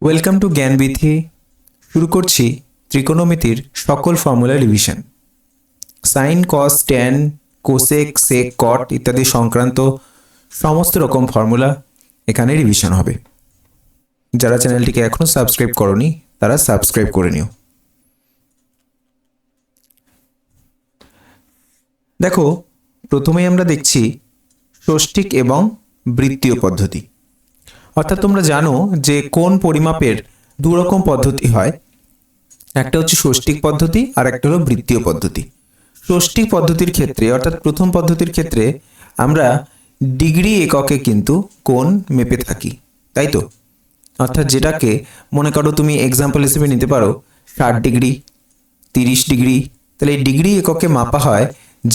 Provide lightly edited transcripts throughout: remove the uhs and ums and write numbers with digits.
Welcome to জ্ঞানবিথি। শুরু করছি ত্রিকোণমিতির সকল ফর্মুলা রিভিশন। সাইন, কস, ট্যান, কোসেক, সেক, কট ইত্যাদি সংক্রান্ত সমস্ত রকম ফর্মুলা এখানে রিভিশন হবে। যারা চ্যানেলটিকে এখনও সাবস্ক্রাইব করনি তারা সাবস্ক্রাইব করে নিও। দেখো, প্রথমেই আমরা দেখছি ষষ্ঠিক এবং বৃত্তীয় পদ্ধতি। অর্থাৎ তোমরা জানো যে কোন পরিমাপের দু রকম পদ্ধতি হয়, একটা হচ্ছে ষষ্ঠিক পদ্ধতি আর একটা হলো বৃত্তীয় পদ্ধতি। ষষ্ঠিক পদ্ধতির ক্ষেত্রে অর্থাৎ প্রথম পদ্ধতির ক্ষেত্রে আমরা ডিগ্রি এককে কিন্তু কোণ মেপে থাকি, তাই তো? অর্থাৎ যেটাকে মনে করো তুমি এক্সাম্পল হিসেবে নিতে পারো 60 ডিগ্রি, 30 ডিগ্রি। তাহলে এই ডিগ্রি এককে মাপা হয়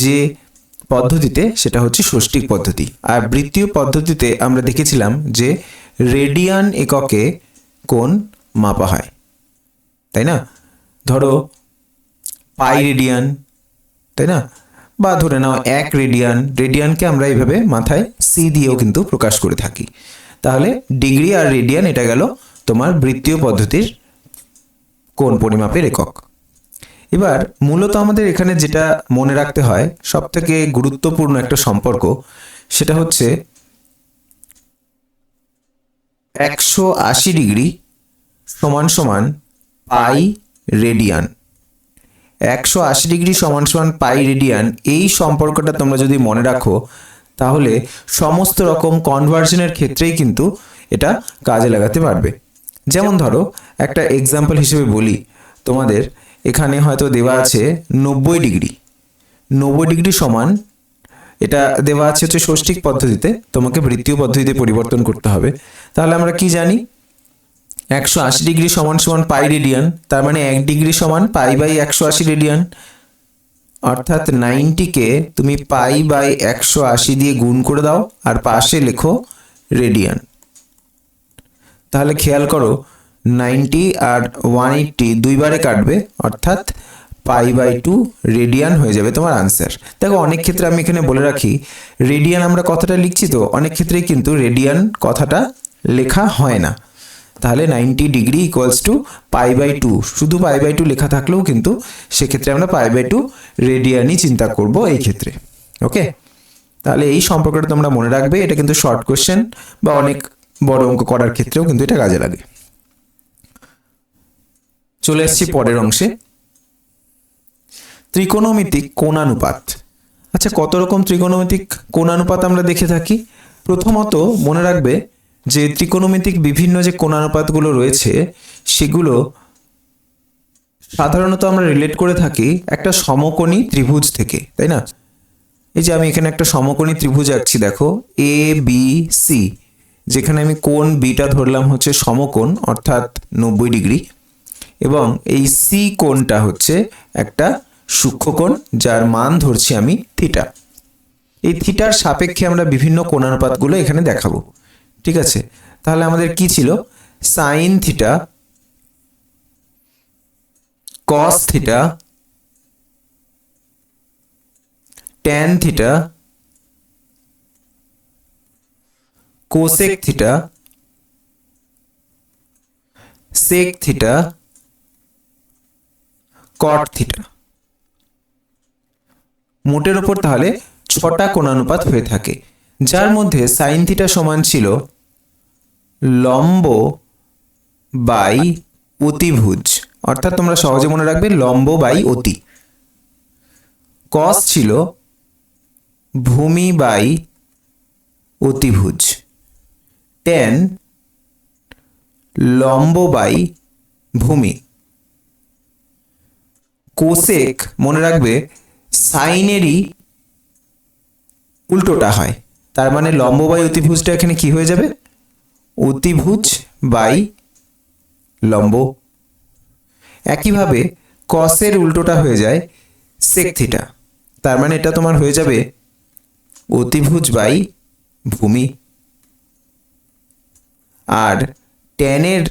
যে পদ্ধতিতে, সেটা হচ্ছে ষষ্ঠিক পদ্ধতি। আর বৃত্তীয় পদ্ধতিতে আমরা দেখেছিলাম যে রেডিয়ান এককে কোণ মাপা হয়, তাই না? ধরো পাই রেডিয়ান, তাই না? বা ধরে নাও 1 রেডিয়ান। রেডিয়ানকে আমরা এইভাবে মাথায় সি দিয়েও কিন্তু প্রকাশ করে থাকি। তাহলে ডিগ্রি আর রেডিয়ান এটা গেল তোমার বৃত্তীয় পদ্ধতির কোণ পরিমাপের একক। এবার মূলত আমাদের এখানে যেটা মনে রাখতে হয়, সব থেকে গুরুত্বপূর্ণ একটা সম্পর্ক, সেটা হচ্ছে 180 ডিগ্রি সমান সমান পাই রেডিয়ান। 180 ডিগ্রি সমান সমান পাই রেডিয়ান, এই সম্পর্কটা তোমরা যদি মনে রাখো তাহলে সমস্ত রকম কনভার্সনের ক্ষেত্রেই কিন্তু এটা কাজে লাগাতে পারবে। যেমন ধরো একটা এক্সাম্পল হিসেবে বলি তোমাদের, এখানে হয়তো দেওয়া আছে 90 ডিগ্রি। 90 ডিগ্রি সমান, এটা দেওয়া আছে হচ্ছে ষষ্ঠিক পদ্ধতিতে, তোমাকে বৃত্তীয় পদ্ধতিতে পরিবর্তন করতে হবে। তাহলে আমরা কি জানি? 180 ডিগ্রি সমান সমান পাই রেডিয়ান, তার মানে 1 ডিগ্রি সমান পাই বাই 180 রেডিয়ান। অর্থাৎ 90কে তুমি পাই বাই 180 দিয়ে গুণ করে দাও আর পাশে লেখো রেডিয়ান। তাহলে খেয়াল করো 90 আর 180 দুইবারে কাটবে, অর্থাৎ পাই বাই 2 রেডিয়ান হয়ে যাবে তোমার আনসার। দেখো, অনেক ক্ষেত্রে আমি এখানে বলে রাখি, রেডিয়ান আমরা কথাটা লিখছি, তো অনেক ক্ষেত্রেই কিন্তু রেডিয়ান কথাটা লেখা হয় না। তাহলে 90 degree equals to pi by 2, শুধু পাই বাই 2 লেখা থাকলেও কিন্তু সেক্ষেত্রে আমরা পাই বাই 2 রেডিয়ানই চিন্তা করব এই ক্ষেত্রে। ওকে, তাহলে এই সম্পর্কটা তোমরা মনে রাখবে। এটা কিন্তু শর্ট কোশ্চেন বা অনেক বড় অঙ্ক করার ক্ষেত্রেও কিন্তু এটা কাজে লাগে। চলে এসেছি পরের অংশে, ত্রিকোণমিতিক কোণানুপাত। আচ্ছা, কত রকম ত্রিকোণমিতিক কোণানুপাত আমরা দেখে থাকি? প্রথমত মনে রাখবে যে ত্রিকোণমিতিক বিভিন্ন যে কোণানুপাতগুলো রয়েছে সেগুলো সাধারণত আমরা রিলেট করে থাকি একটা সমকোণী ত্রিভুজ থেকে, তাই না? এই যে আমি এখানে একটা সমকোণী ত্রিভুজ আঁকছি, দেখো এ বি সি, যেখানে আমি কোণ বিটা ধরলাম হচ্ছে সমকোণ অর্থাৎ 90 ডিগ্রি, এবং এই সি কোণটা হচ্ছে একটা সূক্ষ্মকোণ যার মান ধরছি আমি থিটা। এই থিটার সাপেক্ষে আমরা বিভিন্ন কোণানুপাতগুলো এখানে দেখাবো, ঠিক আছে? তাহলে আমাদের কি ছিল? Sine theta, cos theta, tan theta, cosec theta, sec theta, cot theta. মোটের ওপর তাহলে 6টা কোণানুপাত হয়ে থাকে, যার মধ্যে সাইন থিটা সমান ছিল লম্ব বাই অতিভুজ, অর্থাৎ তোমরা সহজে মনে রাখবে লম্ব বাই অতি। কস ছিল ভূমি বাই অতিভুজ। ট্যান লম্ব বাই ভূমি। কোসেক মনে রাখবে সাইনেরই উল্টোটা হয়, তার মানে লম্ব বাই অতিভুজটা এখানে কি হয়ে যাবে? অতিভুজ বাই লম্ব। একইভাবে কসের উল্টোটা হয়ে যায় সেক থিটা, তার মানে এটা তোমার হয়ে যাবে অতিভুজ বাই ভূমি। আর ট্যানের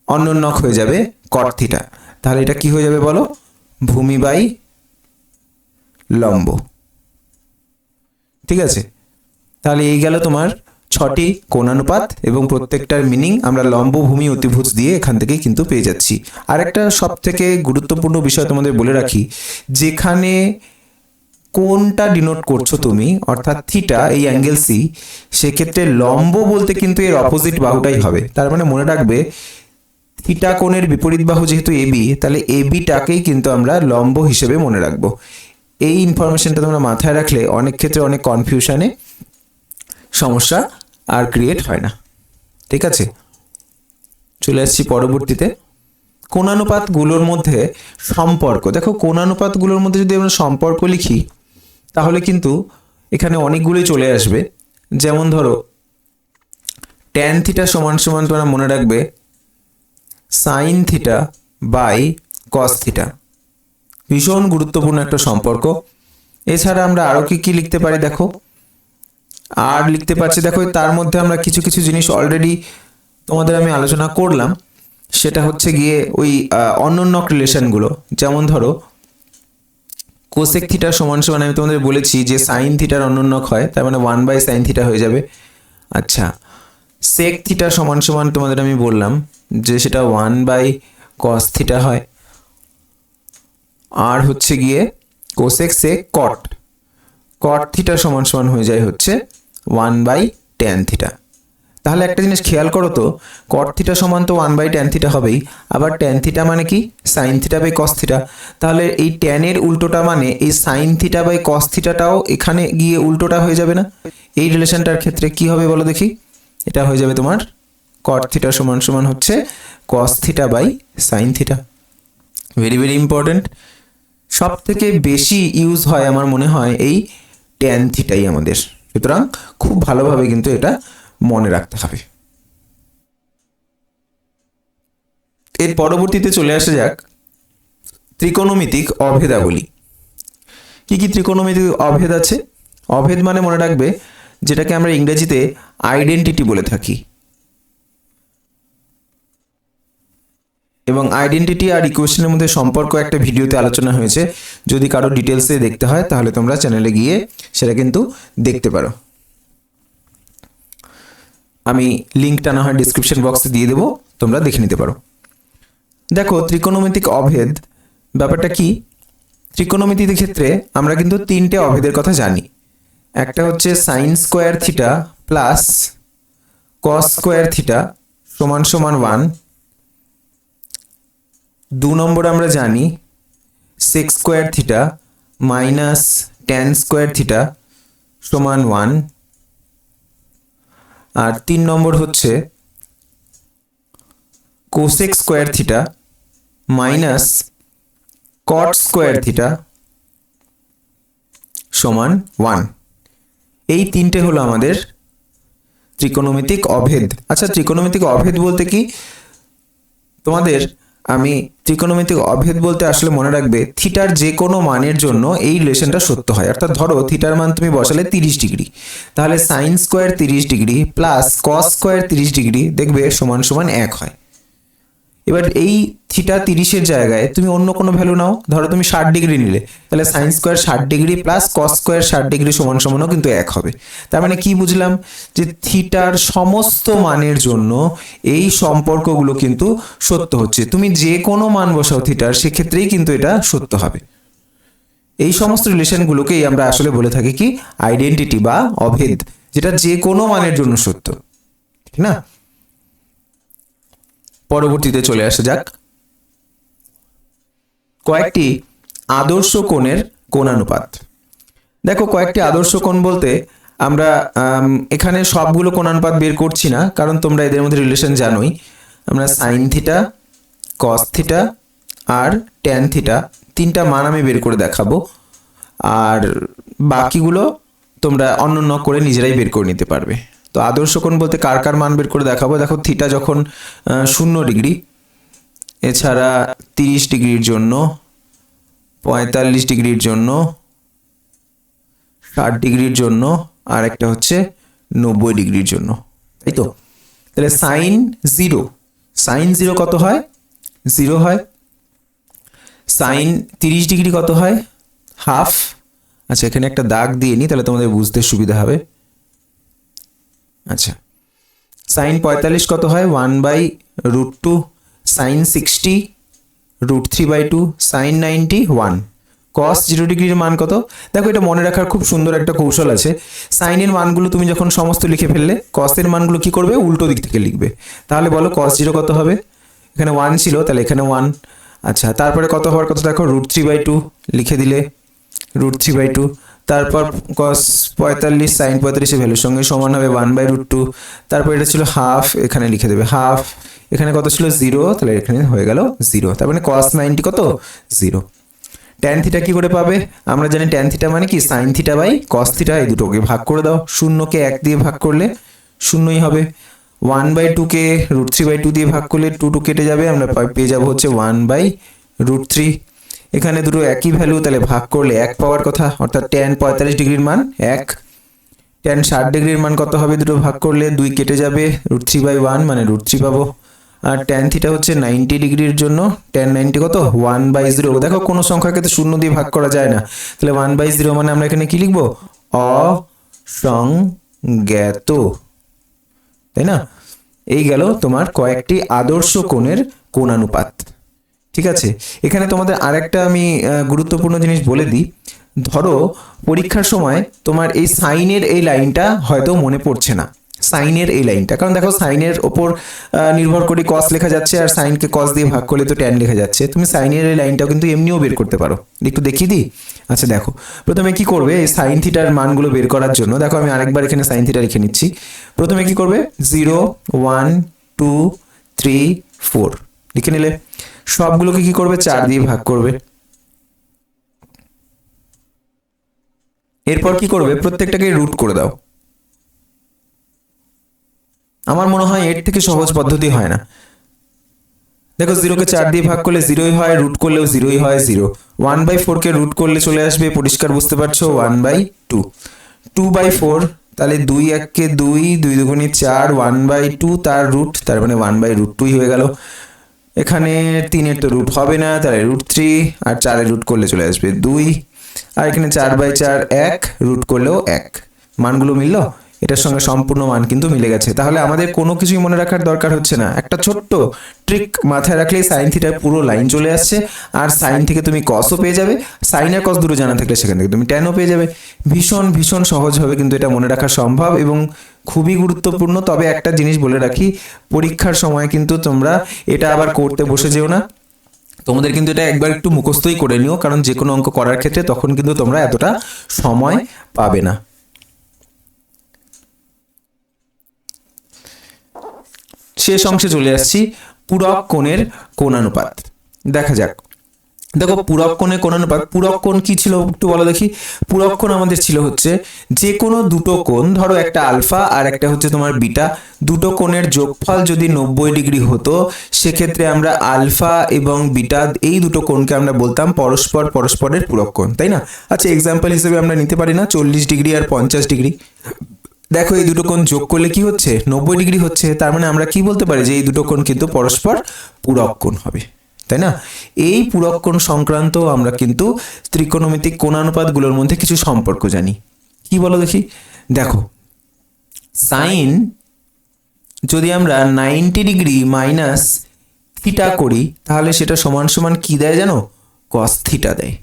অন্যন্যক হয়ে যাবে কট থিটা, তাহলে এটা কি হয়ে যাবে বলো? ভূমি বাই লম্ব। ঠিক আছে, তাহলে এই গেল তোমার 6টি কোণানুপাত এবং প্রত্যেকটার মিনিং আমরা লম্ব ভূমি অতিভুজ দিয়ে এখান থেকে কিন্তু পেয়ে যাচ্ছি। আর একটা সব থেকে গুরুত্বপূর্ণ বিষয় তোমাদের বলে রাখি, যেখানে কোনটা ডিনোট করছো তুমি অর্থাৎ থিটা, এই অ্যাঙ্গেল সি, সেক্ষেত্রে লম্ব বলতে কিন্তু এর অপোজিট বাহুটাই হবে। তার মানে মনে রাখবে থিটা কোণের বিপরীত বাহু যেহেতু এবি, তাহলে এবিটাকেই কিন্তু আমরা লম্ব হিসেবে মনে রাখবো। এই ইনফরমেশনটা তোমরা মাথায় রাখলে অনেক ক্ষেত্রে অনেক কনফিউশনে সমস্যা আর ক্রিয়েট হয় না। ঠিক আছে, চলে আসছি পরবর্তীতে। কোণানুপাতগুলোর মধ্যে সম্পর্ক। দেখো কোণানুপাতগুলোর মধ্যে যদি আমরা সম্পর্ক লিখি তাহলে কিন্তু এখানে অনেকগুলোই চলে আসবে। যেমন ধরো ট্যান থিটা সমান সমান তোমরা মনে রাখবে sine theta by cos theta, ভীষণ গুরুত্বপূর্ণ একটা সম্পর্ক। এছাড়া আমরা আরও কি লিখতে পারি, দেখো আর লিখতে পারছি। দেখো তার মধ্যে আমরা কিছু কিছু জিনিস অলরেডি তোমাদের আমি আলোচনা করলাম, সেটা হচ্ছে গিয়ে ওই অন্যন্যক রিলেশনগুলো। যেমন ধরো কোসেক থিটা সমান সমান আমি তোমাদের বলেছি যে সাইন থিটার অন্যন্যক হয়, তার মানে 1/sin থিটা হয়ে যাবে। আচ্ছা, সেক থিটা সমান সমান তোমাদের আমি বললাম যে সেটা 1/cos থিটা হয়। আর হচ্ছে গিয়ে কোসেক সেক কট, কট থিটা সমান সমান হয়ে যায় হচ্ছে 1/tan থিটা। তাহলে একটা জিনিস খেয়াল করো তো, কট থিটা সমান তো 1/tan থিটা হবেই, আবার ট্যান থিটা মানে কি sine theta by cos theta. তাহলে এই ট্যানের উল্টোটা মানে এই সাইন থিটা বাই কস থিটাটাও এখানে গিয়ে উল্টোটা হয়ে যাবে না? এই রিলেশনটার ক্ষেত্রে কি হবে বলো দেখি? এটা হয়ে যাবে তোমার কট থিটা সমান সমান হচ্ছে cos theta by sine theta. Very very important. সব থেকে বেশি ইউজ হয় আমার মনে হয় এই ট্যান থিটাই আমাদের, সুতরাং খুব ভালোভাবে কিন্তু এটা মনে রাখতে হবে। এর পরবর্তীতে চলে আসা যাক ত্রিকোণমিতিক অভেদাবলী। কি কি ত্রিকোণমিতিক অভেদ আছে? অভেদ মানে মনে রাখবে যেটাকে আমরা ইংরেজিতে আইডেন্টিটি বলে থাকি, এবং আইডেন্টিটি আর ইকুয়েশনের মধ্যে সম্পর্ক একটা ভিডিওতে আলোচনা হয়েছে। যদি কারো ডিটেলসে দেখতে হয় তাহলে তোমরা চ্যানেলে গিয়ে সেটা কিন্তু দেখতে পারো। আমি লিঙ্কটা না হয় ডিসক্রিপশন বক্সে দিয়ে দেবো, তোমরা দেখে নিতে পারো। দেখো ত্রিকোণমিতিক অভেদ ব্যাপারটা কি? ত্রিকোণমিতির ক্ষেত্রে আমরা কিন্তু 3টে অভেদের কথা জানি। একটা হচ্ছে sine square theta plus cos square theta সমান সমান 1। 2 নম্বর আমরা জানি sec square theta minus tan square theta সমান 1। আর 3 নম্বর হচ্ছে cosec square theta minus cot square theta সমান 1। এই 3টে হলো আমাদের ত্রিকোণমিতিক অভেদ। আচ্ছা, ত্রিকোণমিতিক অভেদ বলতে কি? তোমাদের আমি ত্রিকোণমিতিক অভেদ বলতে আসলে মনে রাখবে থিটার যে কোনো মানের জন্য এই রিলেশনটা সত্য হয়। অর্থাৎ ধরো থিটার মান তুমি বসালে 30 ডিগ্রি, তাহলে sine square 30 degree plus cos square 30 degree দেখবে সমান সমান 1 হয়। এবার এই থিটা 30-এর জায়গায় তুমি অন্য কোনো ভ্যালু নাও, ধরো তুমি 60 ডিগ্রি নিলে, তাহলে sine square 60 degree plus cos square 60 degree সমান সমানও কিন্তু 1 হবে। তার মানে কি বুঝলাম? যে থিটার সমস্ত মানের জন্য এই সম্পর্কগুলো কিন্তু সত্য হচ্ছে। তুমি যে কোনো মান বসাও থিটার, সেক্ষেত্রেই কিন্তু এটা সত্য হবে। এই সমস্ত রিলেশনগুলোকেই আমরা আসলে বলে থাকি কি আইডেন্টিটি বা অভেদ, যেটা যে কোনো মানের জন্য সত্য, ঠিক না? পরবর্তীতে চলে আসা যাক কয়েকটি আদর্শ কোণের কোণানুপাত। দেখো কয়েকটি আদর্শ কোণ বলতে আমরা এখানে সবগুলো কোণানুপাত বের করছি না, কারণ তোমরা এদের মধ্যে রিলেশন জানোই। আমরা সাইন থিটা, কস থিটা আর ট্যান থিটা 3টা মান আমি বের করে দেখাবো, আর বাকিগুলো তোমরা অন্যান্য করে নিজেরাই বের করে নিতে পারবে। তো আদর্শ কোণ বলতে কার কার মান বের করে দেখাবো। দেখো থিটা যখন 0 ডিগ্রি, এছাড়া 30 ডিগ্রির জন্য, 45 ডিগ্রির জন্য, 60 ডিগ্রির জন্য, আর একটা হচ্ছে 90 ডিগ্রির জন্য, তাই তো? তাহলে সাইন 0, সাইন 0 কত হয়? 0 হয়। সাইন 30 ডিগ্রি কত হয়? হাফ। আচ্ছা, এখানে একটা দাগ দিয়ে নিই তাহলে তোমাদের বুঝতে সুবিধা হবে। আচ্ছা, সাইন 45 কত হয়? 1/√2, সাইন 60 √3/2, সাইন 90 1। কস 0 ডিগ্রির মান কত? দেখো এটা মনে রাখার খুব সুন্দর একটা কৌশল আছে। সাইনের মানগুলো তুমি যখন সমস্ত লিখে ফেললে, কসের মানগুলো কি করবে? উল্টো দিক থেকে লিখবে। তাহলে বলো cos 0 কত হবে? এখানে 1 ছিল, তাহলে এখানে 1। আচ্ছা, তারপরে কত হওয়ার কথা দেখো, √3/2 লিখে দিলে, √3/2। তারপর cos 45 সাইন 45 এর ভ্যালুর সঙ্গে সমান হবে 1/√2। তারপর এটা ছিল হাফ, এখানে লিখে দেবে হাফ। এখানে কত ছিল? 0, তাহলে এখানে হয়ে গেল 0। তার মানে cos 90 কত? 0। ট্যান থিটা কি করে পাবে? আমরা জানি ট্যান থিটা মানে কি? Sine theta by cos theta. এই দুটোকে ভাগ করে দাও, শূন্যকে 1 দিয়ে ভাগ করলে শূন্যই হবে। 1/2 কে √3/2 দিয়ে ভাগ করলে 2 কেটে যাবে, আমরা পেয়ে যাবো হচ্ছে 1/√3। এখানে দুটো একই ভ্যালু, তাহলে ভাগ করলে 1 পাওয়ার কথা, অর্থাৎ ট্যান 45 ডিগ্রির মান 1। ট্যান 60 ডিগ্রির মান কত হবে? দুটো ভাগ করলে 2 কেটে যাবে, √3/1 মানে √3 পাবো। আর ট্যান থিটা হচ্ছে 90 ডিগ্রির জন্য, ট্যান 90 কত? 1/0। দেখো কোনো সংখ্যাকে তো শূন্য দিয়ে ভাগ করা যায় না, তাহলে 1/0 মানে আমরা এখানে কি লিখবো? অসংজ্ঞাত, তাই না? এই গেল তোমার কয়েকটি আদর্শ কোণের কোণানুপাত। ঠিক আছে, এখানে তোমাদের আরেকটা আমি গুরুত্বপূর্ণ জিনিস বলে দিই। ধরো পরীক্ষার সময় তোমার এই সাইনের এই লাইনটা হয়তো মনে পড়ছে না, সাইনের এই লাইনটা, কারণ দেখো সাইনের ওপর নির্ভর করে কস লেখা যাচ্ছে, আর সাইনকে কস দিয়ে ভাগ করলে তো ট্যান লেখা যাচ্ছে। তুমি সাইনের এই লাইনটাও কিন্তু এমনিও বের করতে পারো, একটু দেখিয়ে দিই। আচ্ছা দেখো, প্রথমে কি করবে? এই সাইন থিটার মানগুলো বের করার জন্য দেখো আমি আরেকবার এখানে সাইন থিটা লিখে নিচ্ছি। প্রথমে কি করবে? 0 1 2 3 4 লিখে নিলে, সবগুলোকে কি করবে? 4 দিয়ে ভাগ করবে। এরপর কি করবে? প্রত্যেকটাকে রুট করে দাও। আমার মনে হয় এর থেকে সহজ পদ্ধতি হয় না। দেখো 0 কে 4 দিয়ে ভাগ করলে 0ই হয়, রুট করলেও 0ই হয় 0। 1/4 কে রুট করলে চলে আসবে, পরিষ্কার বুঝতে পারছো, 1/2। 2/4, তাহলে 2 1 কে 2, 2 দুগুণে 4, 1/2 তার রুট, তার মানে 1/√2 হয়ে গেল। এখানে 3-এর তো রুট হবে না, তাহলে √3, আর 4-এর রুট করলে চলে আসবে 2। আর এখানে 4/4 1, রুট করলেও 1। মানগুলো মিললো, এটার সঙ্গে সম্পূর্ণ মান কিন্তু মিলে গেছে। তাহলে আমাদের কোনো কিছুই মনে রাখার দরকার হচ্ছে না, একটা ছোট্ট ট্রিক মাথায় রাখলেই সাইন থিটার পুরো লাইন চলে আসছে। আর সাইন থেকে তুমি কসও পেয়ে যাবে, সাইন আর কস দুটো জানা থাকলে সেখান থেকে তুমি ট্যানও পেয়ে যাবে। ভীষণ ভীষণ সহজভাবে কিন্তু এটা মনে রাখা সম্ভব এবং খুবই গুরুত্বপূর্ণ। তবে একটা জিনিস বলে রাখি, পরীক্ষার সময় কিন্তু তোমরা এটা আবার করতে বসে যেও না, তোমাদের কিন্তু এটা একবার একটু মুখস্থই করে নিও, কারণ যে কোনো অঙ্ক করার ক্ষেত্রে তখন কিন্তু তোমরা এতটা সময় পাবে না। শেষ অংশে চলে আসছি, পূরক কোণের কোণানুপাত। দেখা যাক, দেখো পূরক কোণের কোণানুপাত। পূরক কোণ কি ছিল একটু বলো দেখি। পূরক কোণ আমাদের ছিল হচ্ছে যে কোনো দুটো কোণ, ধরো একটা আলফা আর একটা হচ্ছে তোমার বিটা, দুটো কোণের যোগফল যদি 90 ডিগ্রি হতো, সেক্ষেত্রে আমরা আলফা এবং বিটা এই দুটো কোণকে আমরা বলতাম পরস্পর পরস্পরের পূরক কোণ, তাই না? আচ্ছা, এক্সাম্পল হিসেবে আমরা নিতে পারি না 40 ডিগ্রি আর 50 ডিগ্রি। দেখো এই দুটো কোণ যোগ করলে কি হচ্ছে? 90 ডিগ্রি হচ্ছে। তার মানে আমরা কি বলতে পারি যে এই দুটো কোণ কিন্তু পরস্পর পূরক কোণ হবে, তাই না? এই পূরক কোণ সংক্রান্ত আমরা কিন্তু ত্রিকোণমিতিক কোণানুপাতগুলোর মধ্যে কিছু সম্পর্ক জানি। কি বলো দেখি। দেখো সাইন যদি আমরা 90 ডিগ্রি মাইনাস থিটা করি, তাহলে সেটা সমান সমান কি দেয় জানো? কস থিটা দেয়।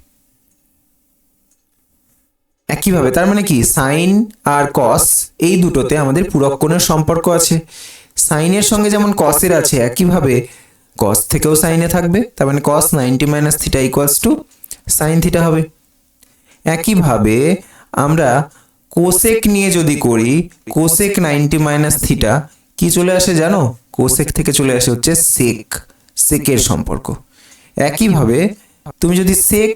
একইভাবে তার মানে কি, সাইন আর কস এই দুটোতে আমাদের পূরক কোণের সম্পর্ক আছে। সাইনের সঙ্গে যেমন কসের আছে, একইভাবে কস থেকেও সাইনে থাকবে, তার মানে কস 90 minus theta equals to sine theta হবে। একইভাবে আমরা কোসেক নিয়ে যদি করি, কোসেক 90 মাইনাস থিটা কি চলে আসে জানো? কোসেক থেকে চলে আসে হচ্ছে সেক, সেকের সম্পর্ক। একইভাবে তুমি যদি সেক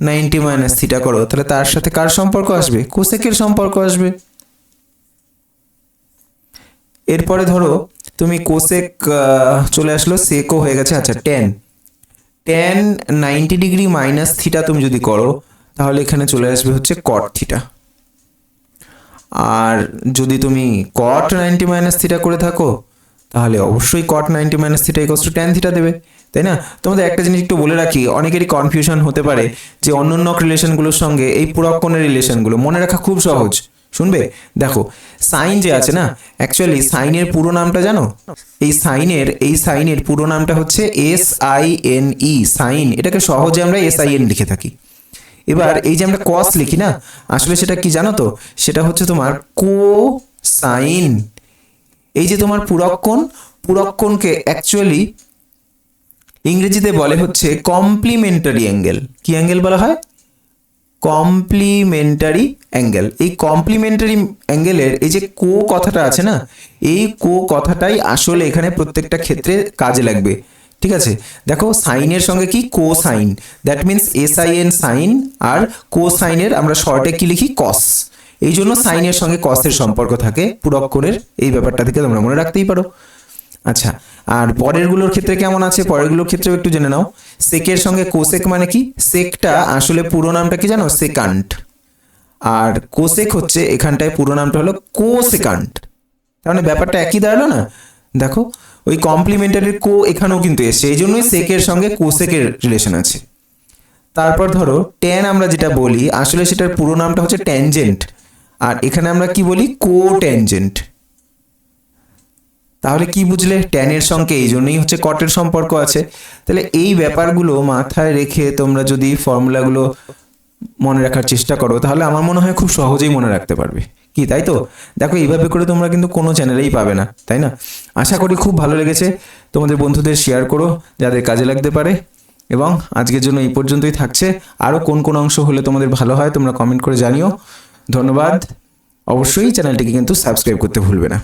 90 মাইনাস থিটা করো, তাহলে তার সাথে কার সম্পর্ক আসবে? কোসেকের সম্পর্ক আসবে। এরপরে ধরো তুমি কোসেক চলে আসলো, সেকও হয়ে গেছে। আচ্ছা, ট্যান 90 ডিগ্রি মাইনাস থিটা তুমি যদি করো, তাহলে এখানে চলে আসবে হচ্ছে কট থিটা। আর যদি তুমি কট 90 মাইনাস থিটা করে থাকো, তাহলে অবশ্যই কট 90 minus theta equals to tan theta দেবে, তাই না? তোমাদের একটা জিনিস একটু বলে রাখি, অনেকেরই কনফিউশন হতে পারে যে অন্যান্য রিলেশনগুলোর সঙ্গে এই পূরক কোণের রিলেশনগুলো মনে রাখা খুব সহজ। শুনবে? দেখো সাইন যে আছে না, অ্যাকচুয়ালি সাইনের পুরো নামটা জানো? এই সাইনের পুরো নামটা হচ্ছে SINE, সাইন। এটাকে সহজে আমরা SIN লিখে থাকি। এবার এই যে আমরা কস লিখি না, আসলে সেটা কি জানো তো? সেটা হচ্ছে তোমার কোসাইন। এই যে তোমার পুরক্ষণকে অ্যাকচুয়ালি ইংরেজিতে বলে হচ্ছে কমপ্লিমেন্টারি অ্যাঙ্গেল। কি অ্যাঙ্গেল বলা হয়? Complimentary angle. এই কমপ্লিমেন্টারি অ্যাঙ্গেলের এই যে কো কথাটা আছে না, এই কো কথাটাই আসলে এখানে প্রত্যেকটা ক্ষেত্রে কাজে লাগবে। ঠিক আছে, দেখো সাইনের সঙ্গে কি cosine, that means SIN sine, আর কোসাইনের আমরা শর্টে কি লিখি? কস। এই জন্য সাইনের সঙ্গে কসের সম্পর্ক থাকে পুরক্ষণের। এই ব্যাপারটা থেকে তোমরা মনে রাখতেই পারো। আচ্ছা, আর পরেরগুলোর ক্ষেত্রে কেমন আছে? পরেরগুলোর ক্ষেত্রেও একটু জেনে নাও। সেকের সঙ্গে কোসেক মানে কি? সেকটা আসলে পুরো নামটা কি জানো? সেকান্ড। আর কোসেক হচ্ছে এখানটায় পুরো নামটা হলো কোসেকান্ড। তার মানে ব্যাপারটা একই দাঁড়ালো না? দেখো ওই কমপ্লিমেন্টারির কো এখানেও কিন্তু এসছে, এই জন্যই সেকের সঙ্গে কোসেকের রিলেশন আছে। তারপর ধরো ট্যান আমরা যেটা বলি, আসলে সেটার পুরো নামটা হচ্ছে ট্যানজেন্ট, আর এখানে আমরা কি বলি? কোট্যানজেন্ট। তাহলে কি বুঝলে? ট্যানের সঙ্গে এই জন্যই হচ্ছে কটের সম্পর্ক আছে। তাহলে এই ব্যাপারগুলো মাথায় রেখে তোমরা যদি ফর্মুলাগুলো মনে রাখার চেষ্টা করো, তাহলে আমার মনে হয় খুব সহজেই মনে রাখতে পারবে। কি তাই তো? দেখো এইভাবে করে তোমরা কিন্তু কোনো চ্যানেলেই পাবে না, তাই না? আশা করি খুব ভালো লেগেছে। তোমাদের বন্ধুদের শেয়ার করো যাদের কাজে লাগতে পারে। এবং আজকের জন্য এই পর্যন্তই থাকছে। আরও কোন কোন অংশ হলে তোমাদের ভালো হয় তোমরা কমেন্ট করে জানিও। ধন্যবাদ। অবশ্যই চ্যানেলটিকে কিন্তু সাবস্ক্রাইব করতে ভুলবে না।